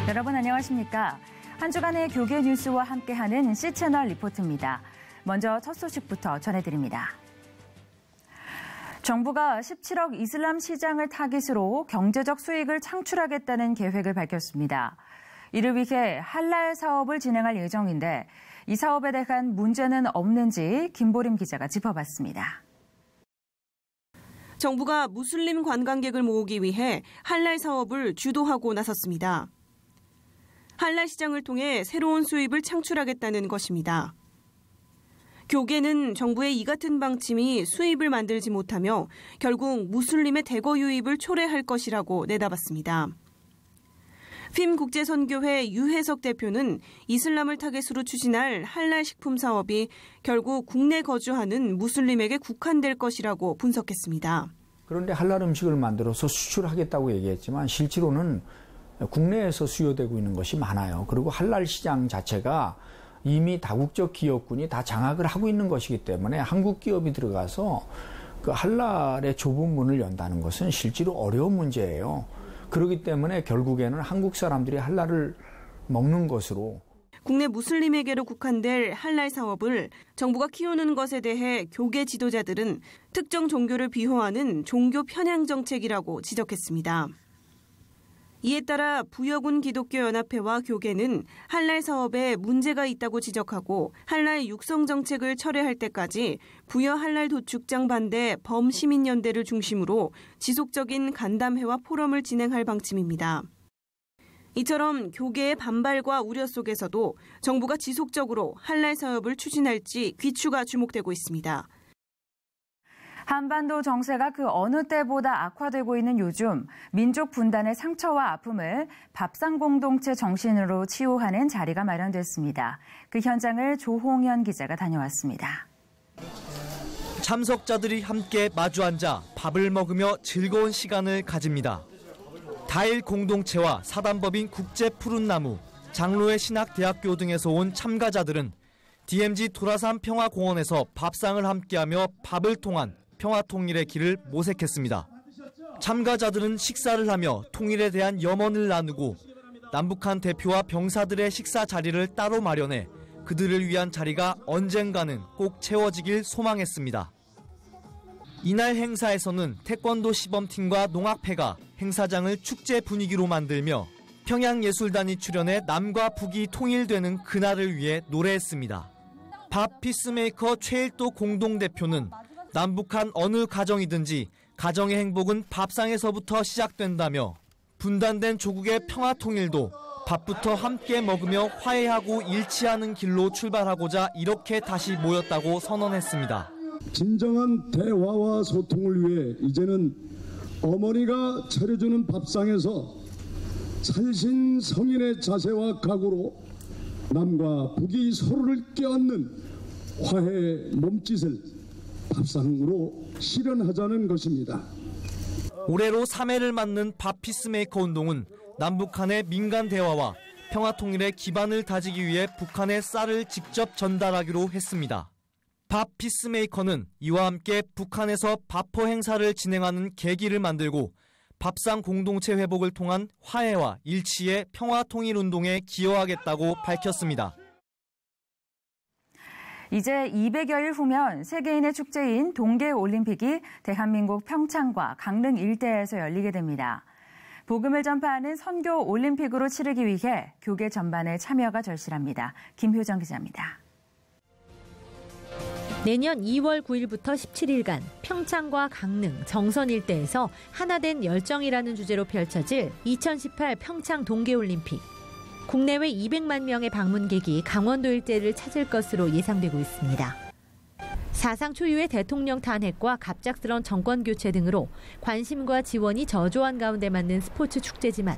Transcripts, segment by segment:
여러분 안녕하십니까? 한 주간의 교계 뉴스와 함께하는 C채널 리포트입니다. 먼저 첫 소식부터 전해드립니다. 정부가 17억 이슬람 시장을 타깃으로 경제적 수익을 창출하겠다는 계획을 밝혔습니다. 이를 위해 할랄 사업을 진행할 예정인데 이 사업에 대한 문제는 없는지 김보림 기자가 짚어봤습니다. 정부가 무슬림 관광객을 모으기 위해 할랄 사업을 주도하고 나섰습니다. 할랄 시장을 통해 새로운 수입을 창출하겠다는 것입니다. 교계는 정부의 이 같은 방침이 수입을 만들지 못하며 결국 무슬림의 대거 유입을 초래할 것이라고 내다봤습니다. 핌 국제선교회 유혜석 대표는 이슬람을 타겟으로 추진할 할랄 식품 사업이 결국 국내 거주하는 무슬림에게 국한될 것이라고 분석했습니다. 그런데 할랄 음식을 만들어서 수출하겠다고 얘기했지만 실제로는 국내에서 수요되고 있는 것이 많아요. 그리고 할랄 시장 자체가 이미 다국적 기업군이 다 장악을 하고 있는 것이기 때문에 한국 기업이 들어가서 그 할랄의 좁은 문을 연다는 것은 실제로 어려운 문제예요. 그렇기 때문에 결국에는 한국 사람들이 할랄을 먹는 것으로. 국내 무슬림에게로 국한될 할랄 사업을 정부가 키우는 것에 대해 교계 지도자들은 특정 종교를 비호하는 종교 편향 정책이라고 지적했습니다. 이에 따라 부여군 기독교연합회와 교계는 할랄 사업에 문제가 있다고 지적하고 할랄 육성 정책을 철회할 때까지 부여 할랄 도축장 반대 범시민연대를 중심으로 지속적인 간담회와 포럼을 진행할 방침입니다. 이처럼 교계의 반발과 우려 속에서도 정부가 지속적으로 할랄 사업을 추진할지 귀추가 주목되고 있습니다. 한반도 정세가 그 어느 때보다 악화되고 있는 요즘 민족 분단의 상처와 아픔을 밥상 공동체 정신으로 치유하는 자리가 마련됐습니다. 그 현장을 조홍현 기자가 다녀왔습니다. 참석자들이 함께 마주 앉아 밥을 먹으며 즐거운 시간을 가집니다. 다일 공동체와 사단법인 국제 푸른나무, 장로회 신학대학교 등에서 온 참가자들은 DMZ 도라산 평화공원에서 밥상을 함께하며 밥을 통한 평화통일의 길을 모색했습니다. 참가자들은 식사를 하며 통일에 대한 염원을 나누고 남북한 대표와 병사들의 식사 자리를 따로 마련해 그들을 위한 자리가 언젠가는 꼭 채워지길 소망했습니다. 이날 행사에서는 태권도 시범팀과 농악회가 행사장을 축제 분위기로 만들며 평양예술단이 출연해 남과 북이 통일되는 그날을 위해 노래했습니다. 밥 피스메이커 최일도 공동대표는 남북한 어느 가정이든지 가정의 행복은 밥상에서부터 시작된다며 분단된 조국의 평화 통일도 밥부터 함께 먹으며 화해하고 일치하는 길로 출발하고자 이렇게 다시 모였다고 선언했습니다. 진정한 대화와 소통을 위해 이제는 어머니가 차려주는 밥상에서 살신성인의 자세와 각오로 남과 북이 서로를 껴안는 화해의 몸짓을 밥상으로 실현하자는 것입니다. 올해로 3회를 맞는 밥 피스메이커 운동은 남북한의 민간 대화와 평화통일의 기반을 다지기 위해 북한에 쌀을 직접 전달하기로 했습니다. 밥 피스메이커는 이와 함께 북한에서 밥퍼 행사를 진행하는 계기를 만들고 밥상 공동체 회복을 통한 화해와 일치의 평화통일 운동에 기여하겠다고 밝혔습니다. 이제 200여일 후면 세계인의 축제인 동계올림픽이 대한민국 평창과 강릉 일대에서 열리게 됩니다. 복음을 전파하는 선교올림픽으로 치르기 위해 교계 전반의 참여가 절실합니다. 김효정 기자입니다. 내년 2월 9일부터 17일간 평창과 강릉, 정선 일대에서 하나된 열정이라는 주제로 펼쳐질 2018 평창 동계올림픽. 국내외 200만 명의 방문객이 강원도 일대를 찾을 것으로 예상되고 있습니다. 사상 초유의 대통령 탄핵과 갑작스러운 정권 교체 등으로 관심과 지원이 저조한 가운데 맞는 스포츠 축제지만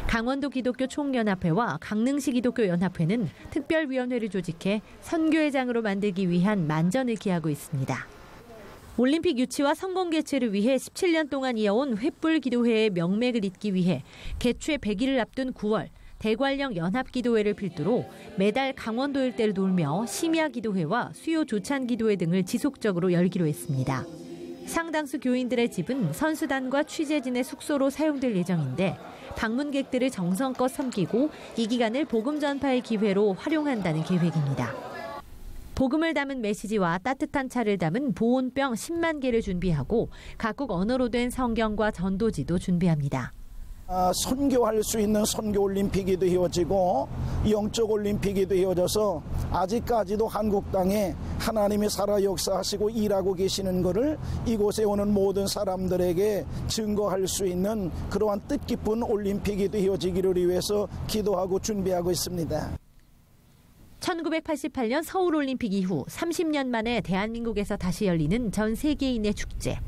강원도 기독교 총연합회와 강릉시 기독교 연합회는 특별위원회를 조직해 선교회장으로 만들기 위한 만전을 기하고 있습니다. 올림픽 유치와 성공 개최를 위해 17년 동안 이어온 횃불 기도회의 명맥을 잇기 위해 개최 100일을 앞둔 9월 대관령 연합기도회를 필두로 매달 강원도 일대를 돌며 심야 기도회와 수요 조찬 기도회 등을 지속적으로 열기로 했습니다. 상당수 교인들의 집은 선수단과 취재진의 숙소로 사용될 예정인데 방문객들을 정성껏 섬기고 이 기간을 복음 전파의 기회로 활용한다는 계획입니다. 복음을 담은 메시지와 따뜻한 차를 담은 보온병 10만 개를 준비하고 각국 언어로 된 성경과 전도지도 준비합니다. 선교할 수 있는 선교올림픽이 되어지고 영적 올림픽이 되어져서 아직까지도 한국 땅에 하나님이 살아 역사하시고 일하고 계시는 것을 이곳에 오는 모든 사람들에게 증거할 수 있는 그러한 뜻깊은 올림픽이 되어지기를 위해서 기도하고 준비하고 있습니다. 1988년 서울올림픽 이후 30년 만에 대한민국에서 다시 열리는 전 세계인의 축제.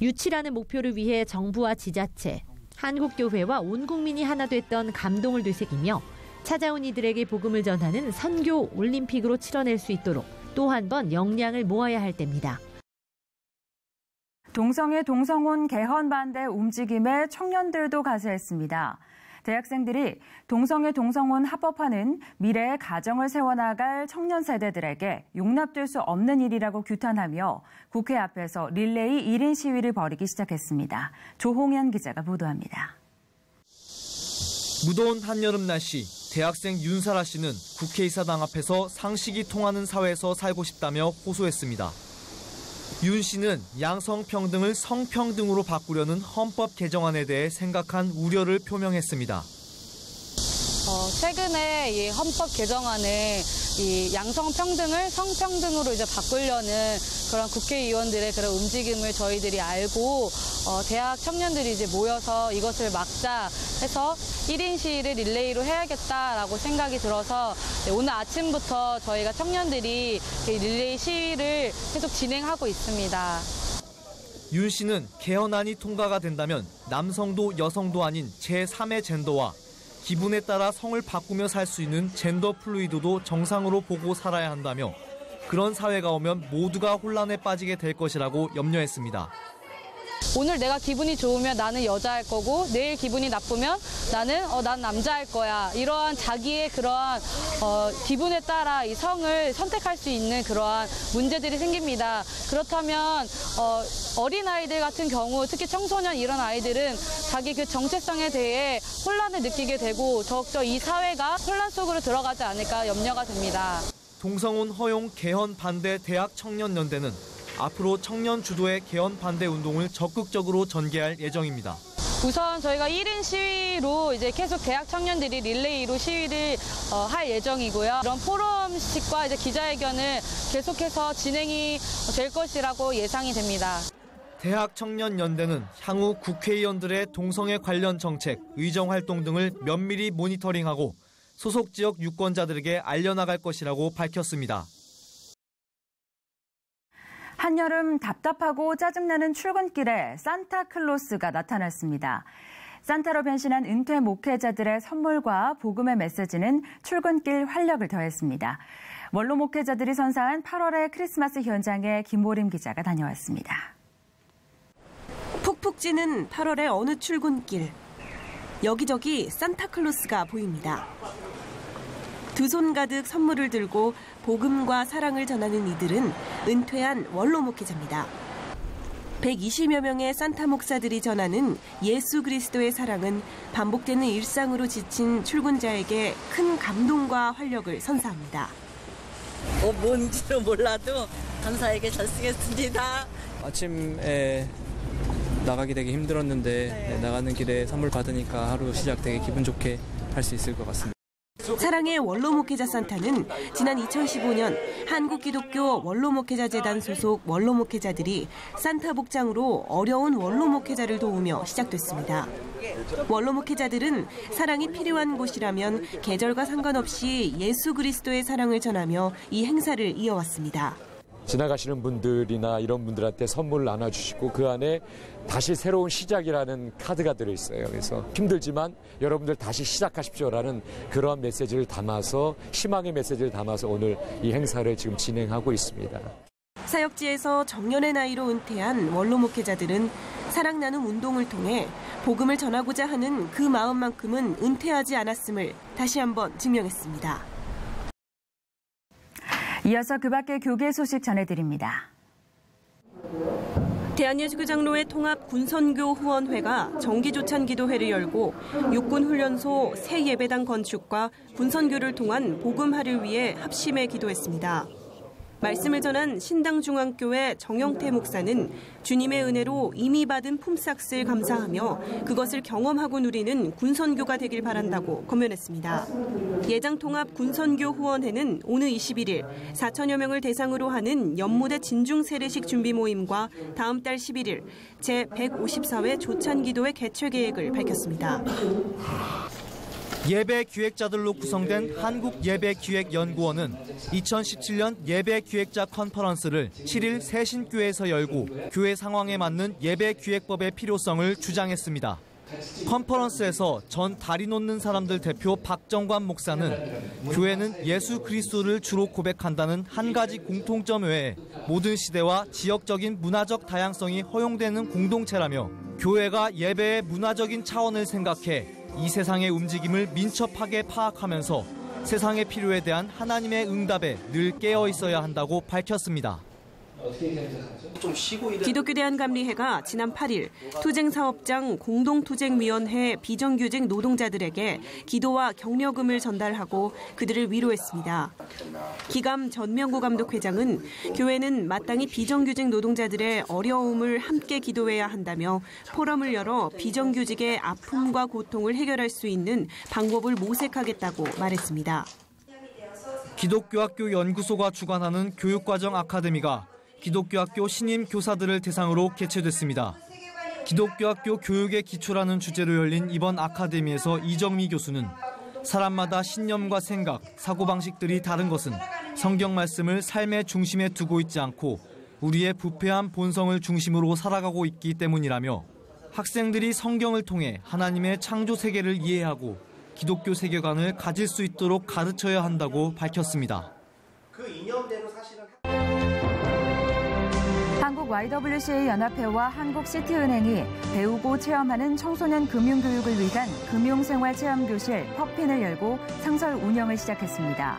유치라는 목표를 위해 정부와 지자체, 한국교회와 온 국민이 하나 됐던 감동을 되새기며 찾아온 이들에게 복음을 전하는 선교 올림픽으로 치러낼 수 있도록 또 한 번 역량을 모아야 할 때입니다. 동성애 동성혼 개헌 반대 움직임에 청년들도 가세했습니다. 대학생들이 동성애 동성혼 합법화는 미래의 가정을 세워나갈 청년 세대들에게 용납될 수 없는 일이라고 규탄하며 국회 앞에서 릴레이 1인 시위를 벌이기 시작했습니다. 조홍현 기자가 보도합니다. 무더운 한여름 날씨, 대학생 윤사라 씨는 국회의사당 앞에서 상식이 통하는 사회에서 살고 싶다며 호소했습니다. 윤 씨는 양성평등을 성평등으로 바꾸려는 헌법 개정안에 대해 생각한 우려를 표명했습니다. 최근에 이 헌법 개정안에 이 양성평등을 성평등으로 이제 바꾸려는 그런 국회의원들의 그런 움직임을 저희들이 알고 대학 청년들이 이제 모여서 이것을 막자 해서 1인 시위를 릴레이로 해야겠다라고 생각이 들어서 오늘 아침부터 저희가 청년들이 릴레이 시위를 계속 진행하고 있습니다. 윤 씨는 개헌안이 통과가 된다면 남성도 여성도 아닌 제3의 젠더와 기분에 따라 성을 바꾸며 살 수 있는 젠더 플루이드도 정상으로 보고 살아야 한다며 그런 사회가 오면 모두가 혼란에 빠지게 될 것이라고 염려했습니다. 오늘 내가 기분이 좋으면 나는 여자일 거고 내일 기분이 나쁘면 난 남자일 거야. 이러한 자기의 그러한 기분에 따라 이 성을 선택할 수 있는 그러한 문제들이 생깁니다. 그렇다면 어린아이들 같은 경우 특히 청소년 이런 아이들은 자기 그 정체성에 대해 혼란을 느끼게 되고 더욱더 이 사회가 혼란 속으로 들어가지 않을까 염려가 됩니다. 동성혼 허용 개헌 반대 대학 청년연대는 앞으로 청년 주도의 개헌 반대 운동을 적극적으로 전개할 예정입니다. 우선 저희가 1인 시위로 이제 계속 대학 청년들이 릴레이로 시위를 할 예정이고요. 이런 포럼식과 이제 기자회견을 계속해서 진행이 될 것이라고 예상이 됩니다. 대학 청년연대는 향후 국회의원들의 동성애 관련 정책, 의정 활동 등을 면밀히 모니터링하고 소속 지역 유권자들에게 알려나갈 것이라고 밝혔습니다. 한여름 답답하고 짜증나는 출근길에 산타클로스가 나타났습니다. 산타로 변신한 은퇴 목회자들의 선물과 복음의 메시지는 출근길 활력을 더했습니다. 원로 목회자들이 선사한 8월의 크리스마스 현장에 김보림 기자가 다녀왔습니다. 푹푹 찌는 8월의 어느 출근길. 여기저기 산타클로스가 보입니다. 두 손 가득 선물을 들고 복음과 사랑을 전하는 이들은 은퇴한 원로 목회자입니다. 120여 명의 산타 목사들이 전하는 예수 그리스도의 사랑은 반복되는 일상으로 지친 출근자에게 큰 감동과 활력을 선사합니다. 뭔지는 몰라도 감사하게 잘 쓰겠습니다. 아침에 나가기 되게 힘들었는데 나가는 길에 선물 받으니까 하루 시작 되게 기분 좋게 할 수 있을 것 같습니다. 사랑의 원로 목회자 산타는 지난 2015년 한국기독교 원로 목회자 재단 소속 원로 목회자들이 산타 복장으로 어려운 원로 목회자를 도우며 시작됐습니다. 원로 목회자들은 사랑이 필요한 곳이라면 계절과 상관없이 예수 그리스도의 사랑을 전하며 이 행사를 이어왔습니다. 지나가시는 분들이나 이런 분들한테 선물을 나눠주시고 그 안에 다시 새로운 시작이라는 카드가 들어있어요. 그래서 힘들지만 여러분들 다시 시작하십시오라는 그러한 메시지를 담아서 희망의 메시지를 담아서 오늘 이 행사를 지금 진행하고 있습니다. 사역지에서 정년의 나이로 은퇴한 원로 목회자들은 사랑 나눔 운동을 통해 복음을 전하고자 하는 그 마음만큼은 은퇴하지 않았음을 다시 한번 증명했습니다. 이어서 그 밖의 교계 소식 전해드립니다. 대한예수교장로회 통합 군선교 후원회가 정기조찬 기도회를 열고 육군훈련소 새 예배당 건축과 군선교를 통한 복음화를 위해 합심해 기도했습니다. 말씀을 전한 신당중앙교회 정영태 목사는 주님의 은혜로 이미 받은 품삯을 감사하며 그것을 경험하고 누리는 군선교가 되길 바란다고 권면했습니다. 예장통합 군선교 후원회는 오늘 21일 4천여 명을 대상으로 하는 연무대 진중세례식 준비 모임과 다음 달 11일 제154회 조찬기도회 개최 계획을 밝혔습니다. 예배 기획자들로 구성된 한국예배기획연구원은 2017년 예배기획자 컨퍼런스를 7일 새신교회에서 열고 교회 상황에 맞는 예배기획법의 필요성을 주장했습니다. 컨퍼런스에서 전 다리 놓는 사람들 대표 박정관 목사는 교회는 예수 그리스도를 주로 고백한다는 한 가지 공통점 외에 모든 시대와 지역적인 문화적 다양성이 허용되는 공동체라며 교회가 예배의 문화적인 차원을 생각해 이 세상의 움직임을 민첩하게 파악하면서 세상의 필요에 대한 하나님의 응답에 늘 깨어 있어야 한다고 밝혔습니다. 기독교대한감리회가 지난 8일 투쟁사업장 공동투쟁위원회 비정규직 노동자들에게 기도와 격려금을 전달하고 그들을 위로했습니다. 기감 전명구 감독회장은 교회는 마땅히 비정규직 노동자들의 어려움을 함께 기도해야 한다며 포럼을 열어 비정규직의 아픔과 고통을 해결할 수 있는 방법을 모색하겠다고 말했습니다. 기독교학교 연구소가 주관하는 교육과정 아카데미가 기독교학교 신임 교사들을 대상으로 개최됐습니다. 기독교학교 교육의 기초라는 주제로 열린 이번 아카데미에서 이정미 교수는 사람마다 신념과 생각, 사고방식들이 다른 것은 성경 말씀을 삶의 중심에 두고 있지 않고 우리의 부패한 본성을 중심으로 살아가고 있기 때문이라며 학생들이 성경을 통해 하나님의 창조 세계를 이해하고 기독교 세계관을 가질 수 있도록 가르쳐야 한다고 밝혔습니다. 그 이념대로 사실은 한국 YWCA 연합회와 한국시티은행이 배우고 체험하는 청소년 금융교육을 위한 금융생활체험교실 퍼핀을 열고 상설 운영을 시작했습니다.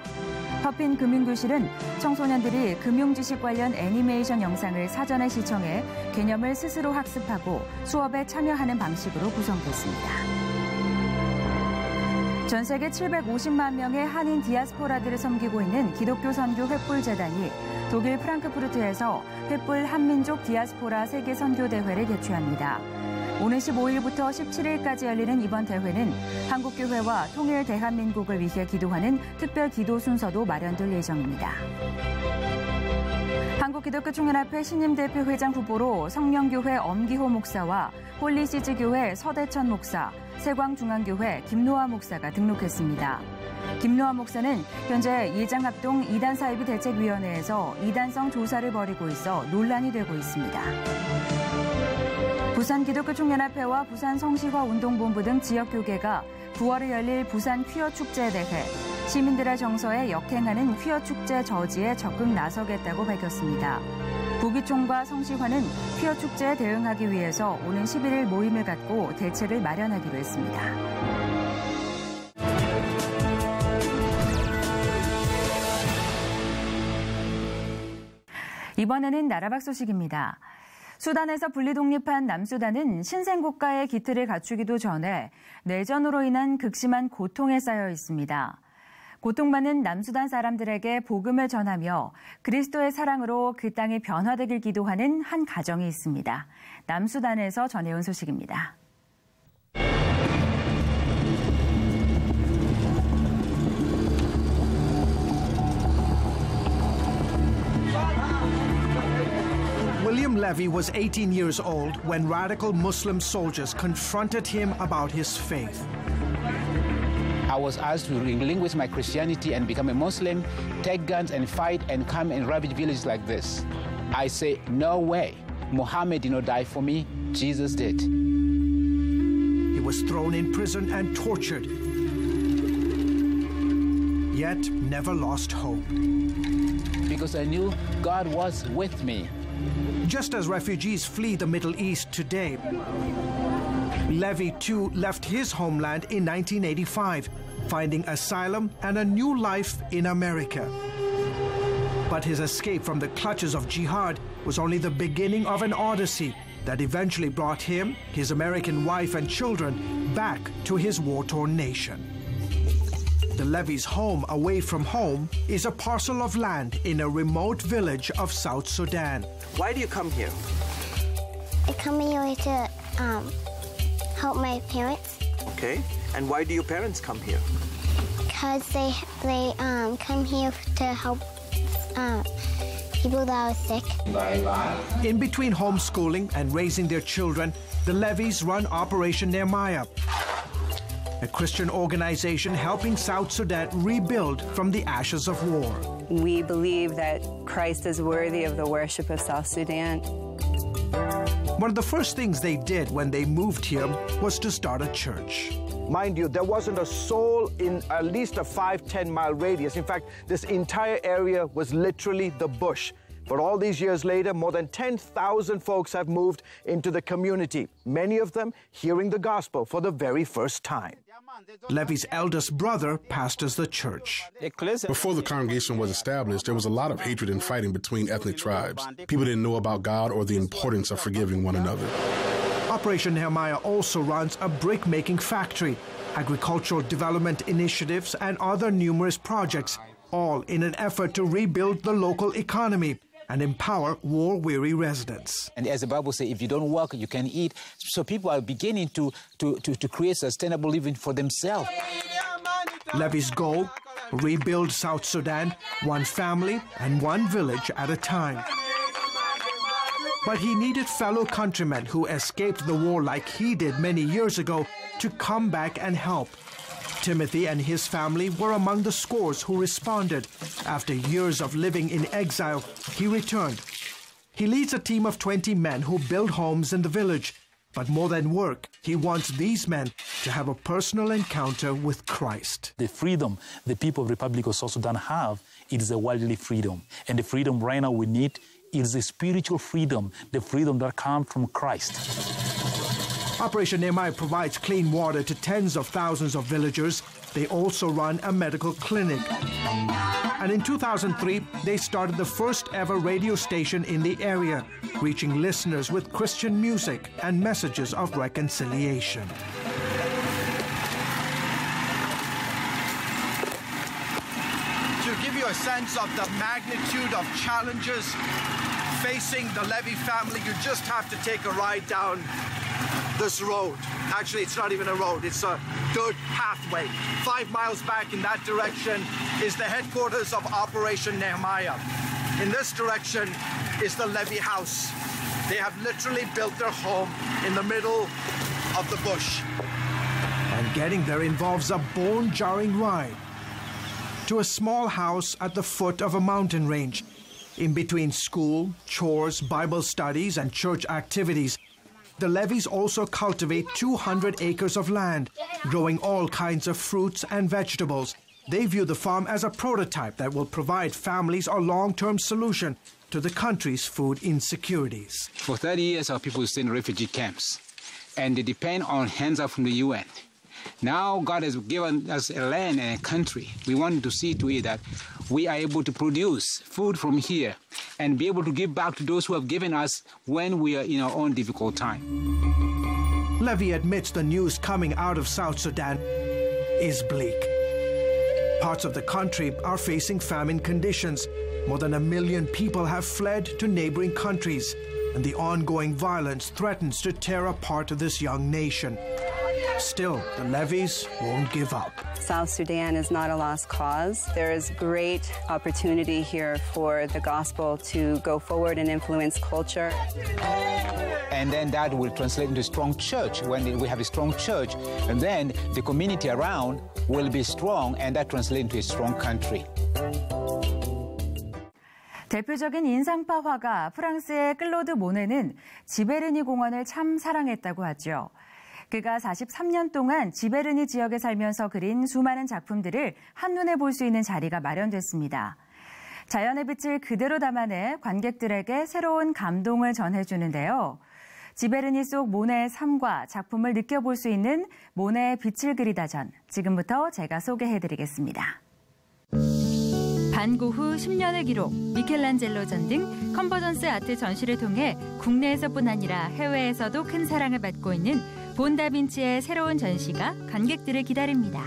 퍼핀 금융교실은 청소년들이 금융지식 관련 애니메이션 영상을 사전에 시청해 개념을 스스로 학습하고 수업에 참여하는 방식으로 구성됐습니다. 전 세계 750만 명의 한인 디아스포라들을 섬기고 있는 기독교 선교 횃불재단이 독일 프랑크푸르트에서 횃불 한민족 디아스포라 세계 선교 대회를 개최합니다. 오는 15일부터 17일까지 열리는 이번 대회는 한국교회와 통일 대한민국을 위해 기도하는 특별 기도 순서도 마련될 예정입니다. 한국기독교총연합회 신임대표 회장 후보로 성령교회 엄기호 목사와 홀리시즈교회 서대천 목사, 세광중앙교회 김노아 목사가 등록했습니다. 김노아 목사는 현재 예장합동 이단사이비 대책위원회에서 이단성 조사를 벌이고 있어 논란이 되고 있습니다. 부산기독교총연합회와 부산성시화운동본부 등 지역교계가 9월에 열릴 부산 퀴어축제대회, 시민들의 정서에 역행하는 퀴어축제 저지에 적극 나서겠다고 밝혔습니다. 부기총과 성시화는 퀴어축제에 대응하기 위해서 오는 11일 모임을 갖고 대책을 마련하기로 했습니다. 이번에는 나라 밖 소식입니다. 수단에서 분리독립한 남수단은 신생국가의 기틀을 갖추기도 전에 내전으로 인한 극심한 고통에 쌓여 있습니다. 고통받는 남수단 사람들에게 복음을 전하며 그리스도의 사랑으로 그 땅이 변화되길 기도하는 한 가정이 있습니다. 남수단에서 전해온 소식입니다. William Levy was 18 years old when radical Muslim soldiers confronted him about his faith. I was asked to relinquish my Christianity and become a Muslim, take guns and fight and come and ravage villages like this. I say, no way. Muhammad did not die for me, Jesus did. He was thrown in prison and tortured, yet never lost hope. Because I knew God was with me. Just as refugees flee the Middle East today, Levy too left his homeland in 1985, finding asylum and a new life in America. But his escape from the clutches of jihad was only the beginning of an odyssey that eventually brought him, his American wife and children back to his war-torn nation. The Levy's home away from home is a parcel of land in a remote village of South Sudan. Why do you come here? I come here to help my parents. Okay. And why do your parents come here? Because they come here to help people that are sick. In between homeschooling and raising their children, the Levys run Operation Nehemiah, a Christian organization helping South Sudan rebuild from the ashes of war. We believe that Christ is worthy of the worship of South Sudan. One of the first things they did when they moved here was to start a church. Mind you, there wasn't a soul in at least a 5-10 mile radius. In fact, this entire area was literally the bush. But all these years later, more than 10,000 folks have moved into the community, many of them hearing the gospel for the very first time. Levy's eldest brother pastors the church. Before the congregation was established, there was a lot of hatred and fighting between ethnic tribes. People didn't know about God or the importance of forgiving one another. Operation Nehemiah also runs a brick-making factory, agricultural development initiatives, and other numerous projects, all in an effort to rebuild the local economy and empower war-weary residents. And as the Bible says, if you don't work, you can eat. So people are beginning to create sustainable living for themselves. Levy's goal, rebuild South Sudan, one family and one village at a time. But he needed fellow countrymen who escaped the war like he did many years ago to come back and help. Timothy and his family were among the scores who responded. After years of living in exile, he returned. He leads a team of 20 men who build homes in the village. But more than work, he wants these men to have a personal encounter with Christ. The freedom the people of the Republic of South Sudan have, it is a worldly freedom. And the freedom right now we need is a spiritual freedom, the freedom that comes from Christ. Operation Nehemiah provides clean water to tens of thousands of villagers. They also run a medical clinic. And in 2003, they started the first ever radio station in the area, reaching listeners with Christian music and messages of reconciliation. To give you a sense of the magnitude of challenges facing the Levy family, you just have to take a ride down this road. Actually, it's not even a road, it's a dirt pathway. 5 miles back in that direction is the headquarters of Operation Nehemiah. In this direction is the Levy house. They have literally built their home in the middle of the bush. And getting there involves a bone-jarring ride to a small house at the foot of a mountain range. In between school, chores, Bible studies, and church activities, the Levys also cultivate 200 acres of land, growing all kinds of fruits and vegetables. They view the farm as a prototype that will provide families a long-term solution to the country's food insecurities. For 30 years, our people stay in refugee camps, and they depend on hands-out from the UN. Now God has given us a land and a country. We want to see to it that we are able to produce food from here and be able to give back to those who have given us when we are in our own difficult time. Levy admits the news coming out of South Sudan is bleak. Parts of the country are facing famine conditions. More than 1 million people have fled to neighboring countries, and the ongoing violence threatens to tear apart this young nation. Still, the Levys won't give up. South Sudan is not a lost cause. There is great opportunity here for the gospel to go forward and influence culture. And then that will translate into a strong church. When we have a strong church, and then the community around will be strong, and that translates into a strong country. 대표적인 인상파 화가 프랑스의 클로드 모네는 지베르니 공원을 참 사랑했다고 하죠. 그가 43년 동안 지베르니 지역에 살면서 그린 수많은 작품들을 한눈에 볼 수 있는 자리가 마련됐습니다. 자연의 빛을 그대로 담아내 관객들에게 새로운 감동을 전해주는데요. 지베르니 속 모네의 삶과 작품을 느껴볼 수 있는 모네의 빛을 그리다 전, 지금부터 제가 소개해드리겠습니다. 반고흐 10년을 기록, 미켈란젤로 전 등 컨버전스 아트 전시를 통해 국내에서뿐 아니라 해외에서도 큰 사랑을 받고 있는 본 다빈치의 새로운 전시가 관객들을 기다립니다.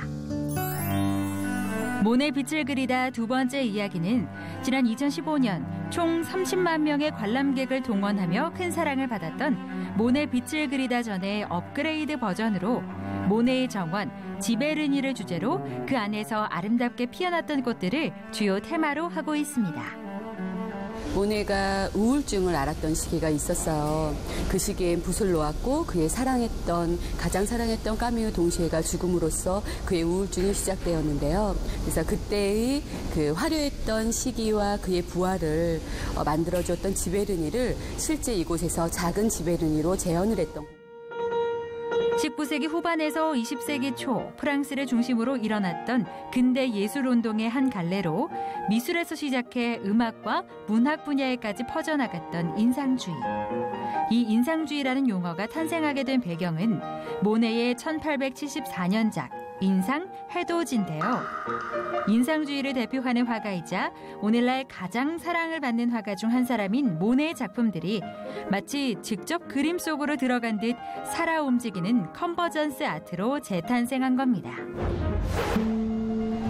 모네 빛을 그리다 두 번째 이야기는 지난 2015년 총 30만 명의 관람객을 동원하며 큰 사랑을 받았던 모네 빛을 그리다 전의 업그레이드 버전으로 모네의 정원, 지베르니를 주제로 그 안에서 아름답게 피어났던 꽃들을 주요 테마로 하고 있습니다. 모네가 우울증을 앓았던 시기가 있었어요. 그 시기엔 붓을 놓았고 그의 가장 사랑했던 까미유 동시에가 죽음으로써 그의 우울증이 시작되었는데요. 그래서 그때의 그 화려했던 시기와 그의 부활을 만들어줬던 지베르니를 실제 이곳에서 작은 지베르니로 재현을 했던 19세기 후반에서 20세기 초 프랑스를 중심으로 일어났던 근대 예술운동의 한 갈래로 미술에서 시작해 음악과 문학 분야에까지 퍼져나갔던 인상주의. 이 인상주의라는 용어가 탄생하게 된 배경은 모네의 1874년작 인상 해돋인데요. 인상주의를 대표하는 화가이자 오늘날 가장 사랑을 받는 화가 중 한 사람인 모네의 작품들이 마치 직접 그림 속으로 들어간 듯 살아 움직이는 컨버전스 아트로 재탄생한 겁니다.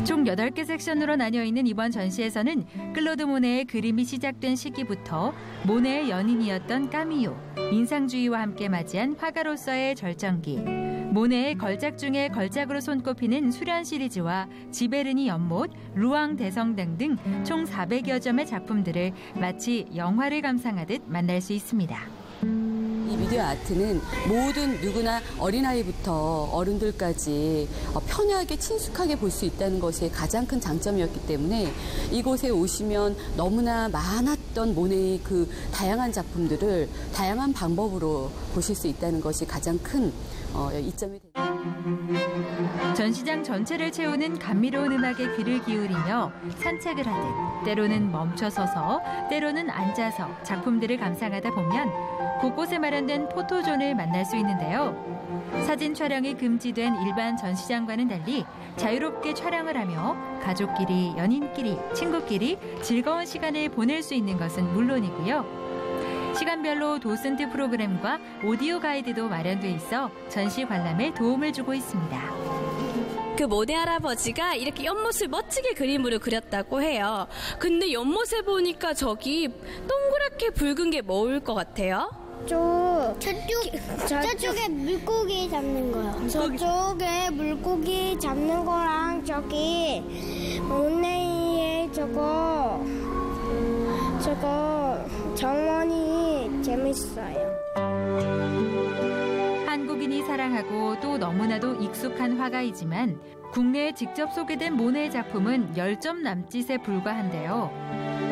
총 8개 섹션으로 나뉘어 있는 이번 전시에서는 클로드 모네의 그림이 시작된 시기부터 모네의 연인이었던 까미유, 인상주의와 함께 맞이한 화가로서의 절정기, 모네의 걸작 중에 걸작으로 손꼽히는 수련 시리즈와 지베르니 연못, 루앙 대성당 등 총 400여 점의 작품들을 마치 영화를 감상하듯 만날 수 있습니다. 이 미디어 아트는 모든 누구나 어린아이부터 어른들까지 편하게 친숙하게 볼 수 있다는 것이 가장 큰 장점이었기 때문에 이곳에 오시면 너무나 많았던 모네의 그 다양한 작품들을 다양한 방법으로 보실 수 있다는 것이 가장 큰 이점이 됩니다. 전시장 전체를 채우는 감미로운 음악에 귀를 기울이며 산책을 하듯 때로는 멈춰서서 때로는 앉아서 작품들을 감상하다 보면 곳곳에 마련된 포토존을 만날 수 있는데요. 사진 촬영이 금지된 일반 전시장과는 달리 자유롭게 촬영을 하며 가족끼리, 연인끼리, 친구끼리 즐거운 시간을 보낼 수 있는 것은 물론이고요. 시간별로 도슨트 프로그램과 오디오 가이드도 마련돼 있어 전시 관람에 도움을 주고 있습니다. 그 모네 할아버지가 이렇게 연못을 멋지게 그림으로 그렸다고 해요. 근데 연못에 보니까 저기 동그랗게 붉은 게 뭐일 것 같아요? 저쪽에 물고기 잡는 거요. 저쪽에 물고기 잡는 거랑 저기 모네의 저거 정원이 재밌어요. 한국인이 사랑하고 또 너무나도 익숙한 화가이지만 국내에 직접 소개된 모네의 작품은 10점 남짓에 불과한데요.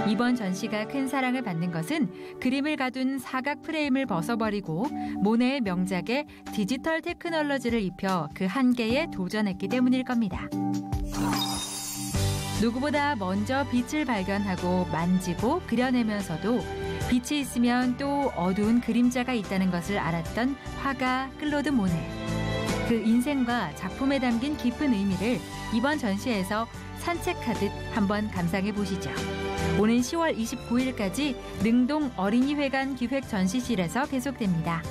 이번 전시가 큰 사랑을 받는 것은 그림을 가둔 사각 프레임을 벗어버리고 모네의 명작에 디지털 테크놀로지를 입혀 그 한계에 도전했기 때문일 겁니다. 누구보다 먼저 빛을 발견하고 만지고 그려내면서도 빛이 있으면 또 어두운 그림자가 있다는 것을 알았던 화가 클로드 모네. 그 인생과 작품에 담긴 깊은 의미를 이번 전시에서 산책하듯 한번 감상해 보시죠. 오는 10월 29일까지 능동 어린이회관 기획 전시실에서 계속됩니다.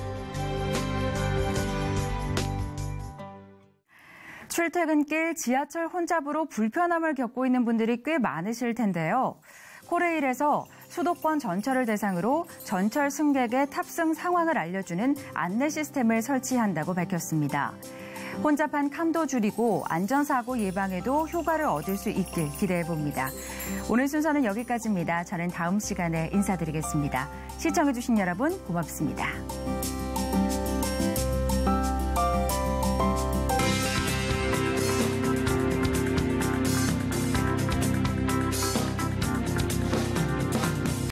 출퇴근길 지하철 혼잡으로 불편함을 겪고 있는 분들이 꽤 많으실 텐데요. 코레일에서 수도권 전철을 대상으로 전철 승객의 탑승 상황을 알려주는 안내 시스템을 설치한다고 밝혔습니다. 혼잡한 칸도 줄이고 안전사고 예방에도 효과를 얻을 수 있길 기대해봅니다. 오늘 순서는 여기까지입니다. 저는 다음 시간에 인사드리겠습니다. 시청해주신 여러분 고맙습니다.